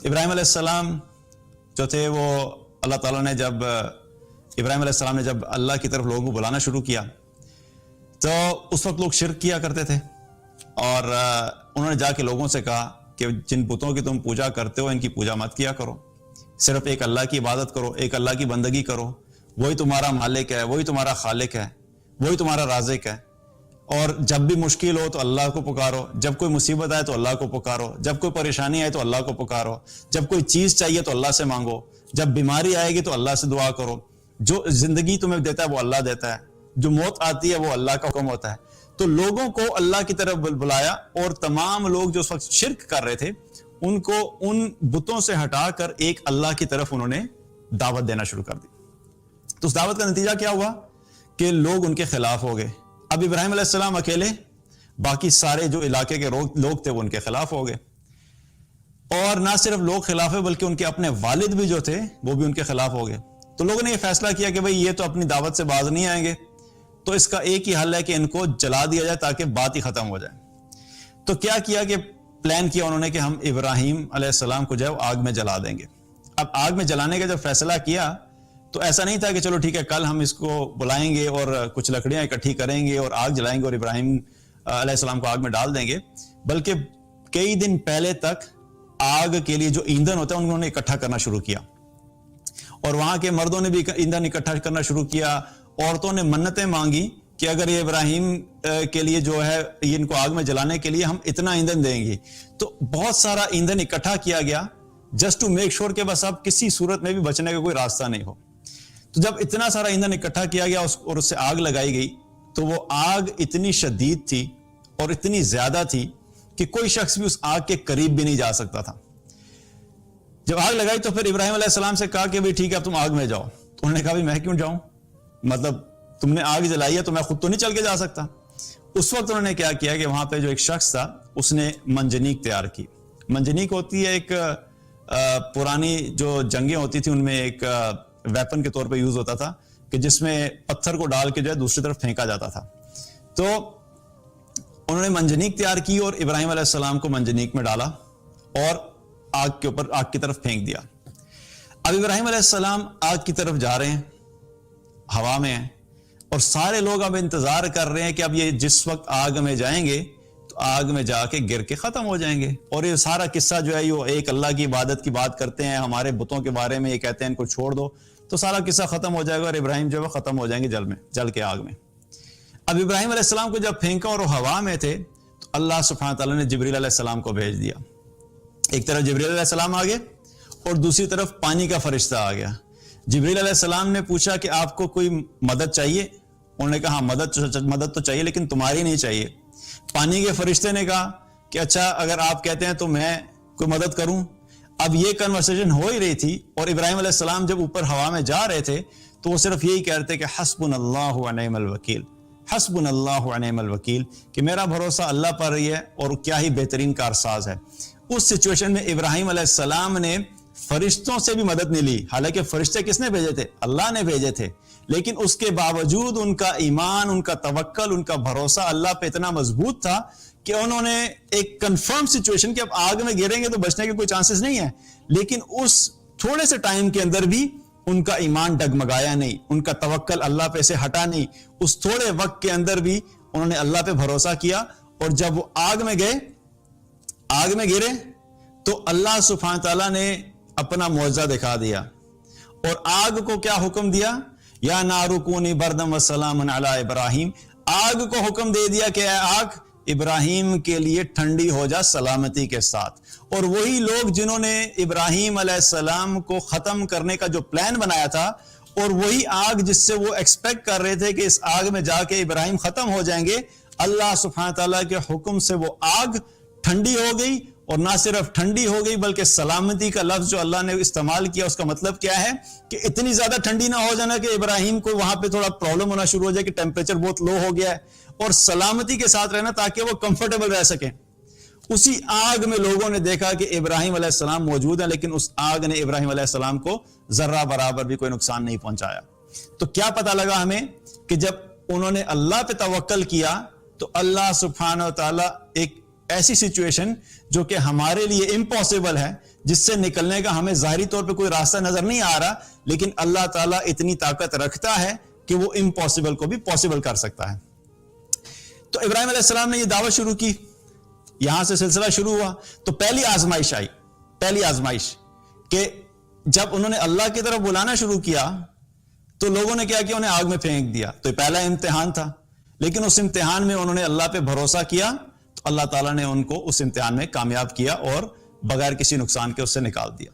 ابراہیم علیہ السلام جو تھے وہ اللہ تعالیٰ نے جب ابراہیم علیہ السلام نے جب اللہ کی طرف لوگوں کو بلانا شروع کیا تو اس وقت لوگ شرک کیا کرتے تھے، اور انہوں نے جا کے لوگوں سے کہا کہ جن بتوں کی تم پوجا کرتے ہو ان کی پوجا مت کیا کرو، صرف ایک اللہ کی عبادت کرو، ایک اللہ کی بندگی کرو، وہی تمہارا مالک ہے، وہی تمہارا خالق ہے، وہی تمہارا رازق ہے، اور جب بھی مشکل ہو تو اللہ کو پکارو، جب کوئی مصیبت آئے تو اللہ کو پکارو، جب کوئی پریشانی آئے تو اللہ کو پکارو، جب کوئی چیز چاہیے تو اللہ سے مانگو، جب بیماری آئے گی تو اللہ سے دعا کرو، جو زندگی تمہیں دیتا ہے وہ اللہ دیتا ہے، جو موت آتی ہے وہ اللہ کا حکم ہوتا ہے۔ تو لوگوں کو اللہ کی طرف بلایا، اور تمام لوگ جو اس وقت شرک کر رہے تھے ان کو ان بتوں سے ہٹا کر ایک اللہ کی طرف انہوں نے دعوت دینا شروع کر دی۔ تو اس دعوت کا نتیجہ کیا ہوا کہ لوگ ان کے خلاف ہو گئے۔ اب ابراہیم علیہ السلام اکیلے، باقی سارے جو علاقے کے لوگ تھے وہ ان کے خلاف ہو گئے، اور نہ صرف لوگ خلاف ہے بلکہ ان کے اپنے والد بھی جو تھے وہ بھی ان کے خلاف ہو گئے۔ تو لوگوں نے یہ فیصلہ کیا کہ بھئی یہ تو اپنی دعوت سے باز نہیں آئیں گے، تو اس کا ایک ہی حل ہے کہ ان کو جلا دیا جائے تاکہ بات ہی ختم ہو جائے۔ تو کیا کیا کہ پلان کیا انہوں نے کہ ہم ابراہیم علیہ السلام کو جو ہے وہ آگ میں جلا دیں گے۔ اب آگ میں جلانے کا جب فیصلہ کیا تو ایسا نہیں تھا کہ چلو ٹھیک ہے کل ہم اس کو بلائیں گے اور کچھ لکڑیاں اکٹھی کریں گے اور آگ جلائیں گے اور ابراہیم علیہ السلام کو آگ میں ڈال دیں گے، بلکہ کئی دن پہلے تک آگ کے لیے جو ایندھن ہوتا ہے انہوں نے اکٹھا کرنا شروع کیا، اور وہاں کے مردوں نے بھی ایندھن اکٹھا کرنا شروع کیا، عورتوں نے منتیں مانگی کہ اگر یہ ابراہیم کے لیے جو ہے ان کو آگ میں جلانے کے لیے ہم اتنا ایندھن دیں گے۔ تو بہت سارا ایندھن اکٹھا کیا گیا جسٹ ٹو میک شور کہ بس اب کسی صورت میں بھی بچنے کا کوئی راستہ نہیں ہو۔ تو جب اتنا سارا ایندھن اکٹھا کیا گیا اور اس سے آگ لگائی گئی تو وہ آگ اتنی شدید تھی اور اتنی زیادہ تھی کہ کوئی شخص بھی اس آگ کے قریب بھی نہیں جا سکتا تھا۔ جب آگ لگائی تو پھر ابراہیم علیہ السلام سے کہا کہ بھئی ٹھیک ہے اب تم آگ میں جاؤ۔ تو انہوں نے کہا میں کیوں جاؤں، مطلب تم نے آگ جلائی ہے تو میں خود تو نہیں چل کے جا سکتا۔ اس وقت انہوں نے کیا کیا کہ وہاں پہ جو ایک شخص تھا اس نے منجنیق تیار کی۔ منجنیق ہوتی ہے ایک پرانی جو جنگیں ہوتی تھی ان میں ایک ویپن کے طور پہ یوز ہوتا تھا کہ جس میں پتھر کو ڈال کے جو ہے دوسری طرف پھینکا جاتا تھا۔ تو انہوں نے منجنیق تیار کی اور ابراہیم علیہ السلام کو منجنیق میں ڈالا اور آگ کے اوپر آگ کی طرف پھینک دیا۔ اب ابراہیم علیہ السلام آگ کی طرف جا رہے ہیں، ہوا میں ہیں، اور سارے لوگ اب انتظار کر رہے ہیں کہ اب یہ جس وقت آگ میں جائیں گے تو آگ میں جا کے گر کے ختم ہو جائیں گے۔ اور یہ سارا قصہ جو ہے یہ ایک اللہ کی عبادت کی بات کرتے ہیں، ہمارے بتوں کے بارے میں یہ کہتے ہیں ان کو چھوڑ دو، تو سارا قصہ ختم ہو جائے گا اور ابراہیم جو ہے ختم ہو جائیں گے جل کے آگ میں۔ اب ابراہیم علیہ السلام کو جب پھینکا اور وہ ہوا میں تھے تو اللہ سبحانہ تعالیٰ نے جبریل علیہ السلام کو بھیج دیا۔ ایک طرف جبریل علیہ السلام آ گئے اور دوسری طرف پانی کا فرشتہ آ گیا۔ جبریل علیہ السلام نے پوچھا کہ آپ کو کوئی مدد چاہیے؟ انہوں نے کہا مدد تو چاہیے لیکن تمہاری نہیں چاہیے۔ پانی کے فرشتے نے کہا کہ اچھا اگر آپ کہتے ہیں تو میں کوئی مدد کروں۔ اب یہ کنورسیشن ہو ہی رہی تھی اور ابراہیم علیہ السلام جب اوپر ہوا میں جا رہے تھے تو وہ صرف یہی کہتے کہ حسبنا اللہ و نعم الوکیل، حسبنا اللہ و نعم الوکیل، کہ میرا بھروسہ اللہ پر ہی ہے اور کیا ہی بہترین کارساز ہے۔ اس سچویشن میں ابراہیم علیہ السلام نے فرشتوں سے بھی مدد نہیں لی، حالانکہ فرشتے کس نے بھیجے تھے؟ اللہ نے بھیجے تھے، لیکن اس کے باوجود ان کا ایمان، ان کا توکل، ان کا بھروسہ اللہ پہ اتنا مضبوط تھا کہ انہوں نے ایک کنفرم سچویشن کہ اب آگ میں گریں گے تو بچنے کے کوئی چانسز نہیں ہے، لیکن اس تھوڑے سے ٹائم کے اندر بھی ان کا ایمان ڈگمگایا نہیں، ان کا توکل اللہ پہ سے ہٹا نہیں۔ اس تھوڑے وقت کے اندر بھی انہوں نے اللہ پہ بھروسہ کیا، اور جب وہ آگ میں گئے، آگ میں گرے، تو اللہ سبحانہ تعالیٰ نے اپنا معجزہ دکھا دیا اور آگ کو کیا حکم دیا؟ یا نارو کونی بردم وسلام علی ابراہیم۔ آگ کو حکم دے دیا کہ اے آگ ابراہیم کے لیے ٹھنڈی ہو جا سلامتی کے ساتھ۔ اور وہی لوگ جنہوں نے ابراہیم علیہ السلام کو ختم کرنے کا جو پلان بنایا تھا، اور وہی آگ جس سے وہ ایکسپیکٹ کر رہے تھے کہ اس آگ میں جا کے ابراہیم ختم ہو جائیں گے، اللہ سبحانہ تعالیٰ کے حکم سے وہ آگ ٹھنڈی ہو گئی، اور نہ صرف ٹھنڈی ہو گئی بلکہ سلامتی کا لفظ جو اللہ نے استعمال کیا اس کا مطلب کیا ہے کہ اتنی زیادہ ٹھنڈی نہ ہو جانا کہ ابراہیم کو وہاں پہ تھوڑا پرابلم ہونا شروع ہو جائے کہ ٹیمپریچر بہت لو ہو گیا ہے، اور سلامتی کے ساتھ رہنا تاکہ وہ کمفرٹیبل رہ سکیں۔ اسی آگ میں لوگوں نے دیکھا کہ ابراہیم علیہ السلام موجود ہیں، لیکن اس آگ نے ابراہیم علیہ السلام کو ذرہ برابر بھی کوئی نقصان نہیں پہنچایا۔ تو کیا پتہ لگا ہمیں کہ جب انہوں نے اللہ پہ توکل کیا تو اللہ سبحانہ و تعالیٰ ایک ایسی سچویشن جو کہ ہمارے لیے امپاسبل ہے، جس سے نکلنے کا ہمیں ظاہری طور پہ کوئی راستہ نظر نہیں آ رہا، لیکن اللہ تعالیٰ اتنی طاقت رکھتا ہے کہ وہ امپاسبل کو بھی پاسبل کر سکتا ہے۔ تو ابراہیم علیہ السلام نے یہ دعوت شروع کی، یہاں سے سلسلہ شروع ہوا۔ تو پہلی آزمائش آئی، پہلی آزمائش کہ جب انہوں نے اللہ کی طرف بلانا شروع کیا تو لوگوں نے کیا کیا، انہیں آگ میں پھینک دیا۔ تو یہ پہلا امتحان تھا، لیکن اس امتحان میں انہوں نے اللہ پہ بھروسہ کیا تو اللہ تعالیٰ نے ان کو اس امتحان میں کامیاب کیا اور بغیر کسی نقصان کے اس سے نکال دیا۔